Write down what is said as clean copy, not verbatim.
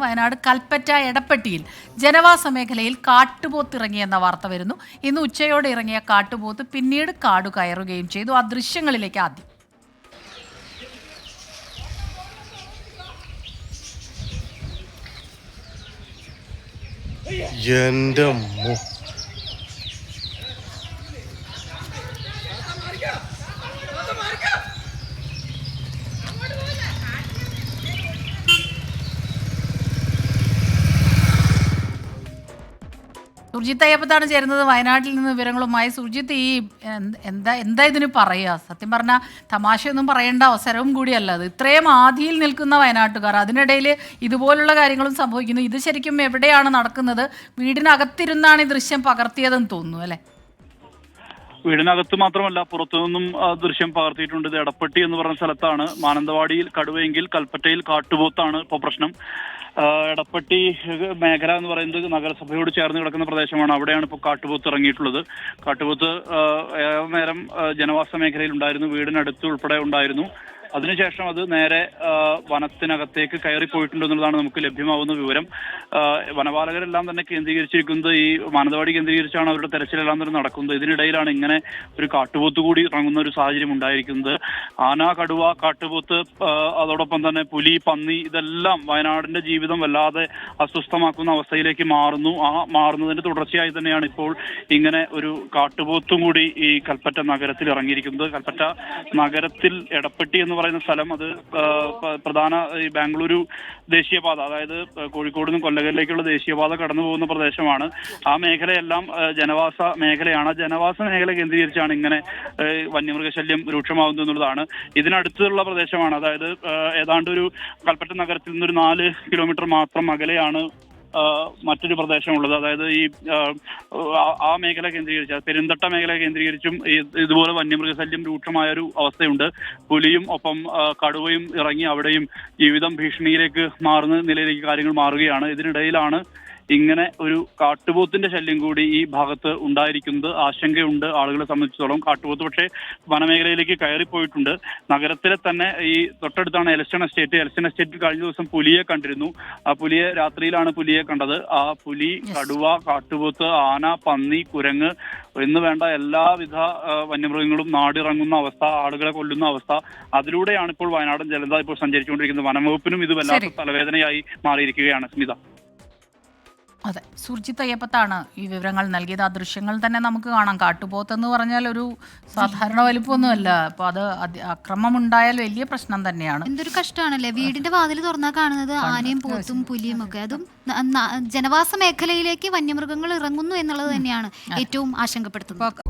വയനാട് കൽപ്പറ്റ എടപ്പട്ടിയിൽ ജനവാസ മേഖലയിൽ കാട്ടുപോത്തിറങ്ങിയെന്ന വാർത്ത വരുന്നു. ഇന്ന് ഉച്ചയോടെ ഇറങ്ങിയ കാട്ടുപോത്ത് പിന്നീട് കാടു കയറുകയും ചെയ്തു. ആ ദൃശ്യങ്ങളിലേക്ക് ആദ്യം. എന്റെ സുർജിത്ത് അയ്യപ്പത്താണ് ചേരുന്നത് വയനാട്ടിൽ നിന്ന് വിവരങ്ങളുമായി. സുർജിത്ത്, ഈ എന്താ ഇതിന് പറയുക? സത്യം പറഞ്ഞാൽ തമാശയൊന്നും പറയേണ്ട അവസരവും കൂടിയല്ല അത്. ഇത്രയും ആധിയിൽ നിൽക്കുന്ന വയനാട്ടുകാർ, അതിനിടയിൽ ഇതുപോലുള്ള കാര്യങ്ങളും സംഭവിക്കുന്നു. ഇത് ശരിക്കും എവിടെയാണ് നടക്കുന്നത്? വീടിനകത്തിരുന്നാണ് ഈ ദൃശ്യം പകർത്തിയതെന്ന് തോന്നുന്നു അല്ലേ? വീടിനകത്ത് മാത്രമല്ല, പുറത്തുനിന്നും ദൃശ്യം പകർത്തിയിട്ടുണ്ട്. ഇത് എടപ്പട്ടി എന്ന് പറയുന്ന സ്ഥലത്താണ്. മാനന്തവാടിയിൽ കടുവയെങ്കിൽ കൽപ്പറ്റയിൽ കാട്ടുപോത്താണ് ഇപ്പോൾ പ്രശ്നം. എടപ്പട്ടി മേഖല എന്ന് പറയുന്നത് നഗരസഭയോട് ചേർന്ന് കിടക്കുന്ന പ്രദേശമാണ്. അവിടെയാണ് ഇപ്പോൾ കാട്ടുപോത്ത് ഇറങ്ങിയിട്ടുള്ളത്. കാട്ടുപോത്ത് ഏറെ നേരം ജനവാസ മേഖലയിൽ ഉണ്ടായിരുന്നു, വീടിനടുത്ത് ഉൾപ്പെടെ ഉണ്ടായിരുന്നു. അതിനുശേഷം അത് നേരെ വനത്തിനകത്തേക്ക് കയറിപ്പോയിട്ടുണ്ടെന്നുള്ളതാണ് നമുക്ക് ലഭ്യമാവുന്ന വിവരം. വനപാലകരെല്ലാം തന്നെ കേന്ദ്രീകരിച്ചിരിക്കുന്നത് ഈ മാനന്തവാടി കേന്ദ്രീകരിച്ചാണ് അവരുടെ തെരച്ചിലെല്ലാം തന്നെ നടക്കുന്നത്. ഇതിനിടയിലാണ് ഇങ്ങനെ ഒരു കാട്ടുപോത്ത് കൂടി ഇറങ്ങുന്ന ഒരു സാഹചര്യം ഉണ്ടായിരിക്കുന്നത്. ആന, കടുവ, കാട്ടുപോത്ത്, അതോടൊപ്പം തന്നെ പുലി, പന്നി, ഇതെല്ലാം വയനാടിന്റെ ജീവിതം വല്ലാതെ അസ്വസ്ഥമാക്കുന്ന അവസ്ഥയിലേക്ക് മാറുന്നു. ആ മാറുന്നതിന്റെ തുടർച്ചയായി തന്നെയാണ് ഇപ്പോൾ ഇങ്ങനെ ഒരു കാട്ടുപോത്തും കൂടി ഈ കൽപ്പറ്റ നഗരത്തിൽ ഇറങ്ങിയിരിക്കുന്നത്. കൽപ്പറ്റ നഗരത്തിൽ എടപ്പട്ടി എന്ന് പറയുന്ന സ്ഥലം, അത് പ്രധാന ഈ ബാംഗ്ലൂരു ദേശീയപാത, അതായത് കോഴിക്കോട് നിന്ന് കൊല്ലകലിലേക്കുള്ള ദേശീയപാത കടന്നു പോകുന്ന പ്രദേശമാണ്. ആ മേഖലയെല്ലാം ജനവാസ മേഖലയാണ്. ജനവാസ മേഖല കേന്ദ്രീകരിച്ചാണ് ഇങ്ങനെ വന്യമൃഗശല്യം രൂക്ഷമാവുന്നത് എന്നുള്ളതാണ്. ഇതിനടുത്തുള്ള പ്രദേശമാണ്. അതായത് ഏതാണ്ട് ഒരു കൽപ്പറ്റ നഗരത്തിൽ നിന്നൊരു 4 കിലോമീറ്റർ മാത്രം അകലെയാണ് മറ്റൊരു പ്രദേശമുള്ളത്. അതായത് ഈ ആ മേഖല കേന്ദ്രീകരിച്ച്, പെരുന്തട്ട മേഖല കേന്ദ്രീകരിച്ചും ഇതുപോലെ വന്യമൃഗശല്യം രൂക്ഷമായ ഒരു അവസ്ഥയുണ്ട്. പുലിയും ഒപ്പം കടുവയും ഇറങ്ങി അവിടെയും ജീവിതം ഭീഷണിയിലേക്ക് മാറുന്ന നിലയിലേക്ക് കാര്യങ്ങൾ മാറുകയാണ്. ഇതിനിടയിലാണ് ഇങ്ങനെ ഒരു കാട്ടുപോത്തിന്റെ ശല്യം കൂടി ഈ ഭാഗത്ത് ഉണ്ടായിരിക്കുന്നത്. ആശങ്കയുണ്ട് ആളുകളെ സംബന്ധിച്ചിടത്തോളം. കാട്ടുപോത്ത് പക്ഷേ വനമേഖലയിലേക്ക് കയറിപ്പോയിട്ടുണ്ട്. നഗരത്തിലെ തന്നെ ഈ തൊട്ടടുത്താണ് എൽസ്റ്റൺ എസ്റ്റേറ്റ്. എൽസ്റ്റൺ എസ്റ്റേറ്റിൽ കഴിഞ്ഞ ദിവസം പുലിയെ കണ്ടിരുന്നു. ആ പുലിയെ രാത്രിയിലാണ് പുലിയെ കണ്ടത്. ആ പുലി, കടുവ, കാട്ടുപോത്ത്, ആന, പന്നി, കുരങ്ങ് എന്ന് വേണ്ട എല്ലാവിധ വന്യമൃഗങ്ങളും നാടിറങ്ങുന്ന അവസ്ഥ, ആളുകളെ കൊല്ലുന്ന അവസ്ഥ, അതിലൂടെയാണ് ഇപ്പോൾ വയനാടൻ ജനത ഇപ്പോൾ സഞ്ചരിച്ചുകൊണ്ടിരിക്കുന്നത്. വനംവകുപ്പിനും ഇത് വല്ലാത്ത തലവേദനയായി മാറിയിരിക്കുകയാണ്. സ്മിത. അതെ, സുർജിത്ത് അയ്യപ്പത്താണ് ഈ വിവരങ്ങൾ നൽകിയത്. ആ ദൃശ്യങ്ങൾ തന്നെ നമുക്ക് കാണാം. കാട്ടുപോത്തെന്ന് പറഞ്ഞാൽ ഒരു സാധാരണ വലിപ്പമൊന്നുമല്ല. അപ്പോൾ അത് അക്രമമുണ്ടായാൽ വലിയ പ്രശ്നം തന്നെയാണ്. എന്തൊരു കഷ്ടമാണല്ലേ, വീടിന്റെ വാതിൽ തുറന്നാ കാണുന്നത് ആനയും പോത്തും പുലിയും ഒക്കെ. അതും ജനവാസ മേഖലയിലേക്ക് വന്യമൃഗങ്ങൾ ഇറങ്ങുന്നു എന്നുള്ളത് തന്നെയാണ് ഏറ്റവും ആശങ്കപ്പെടുത്തുന്നത്.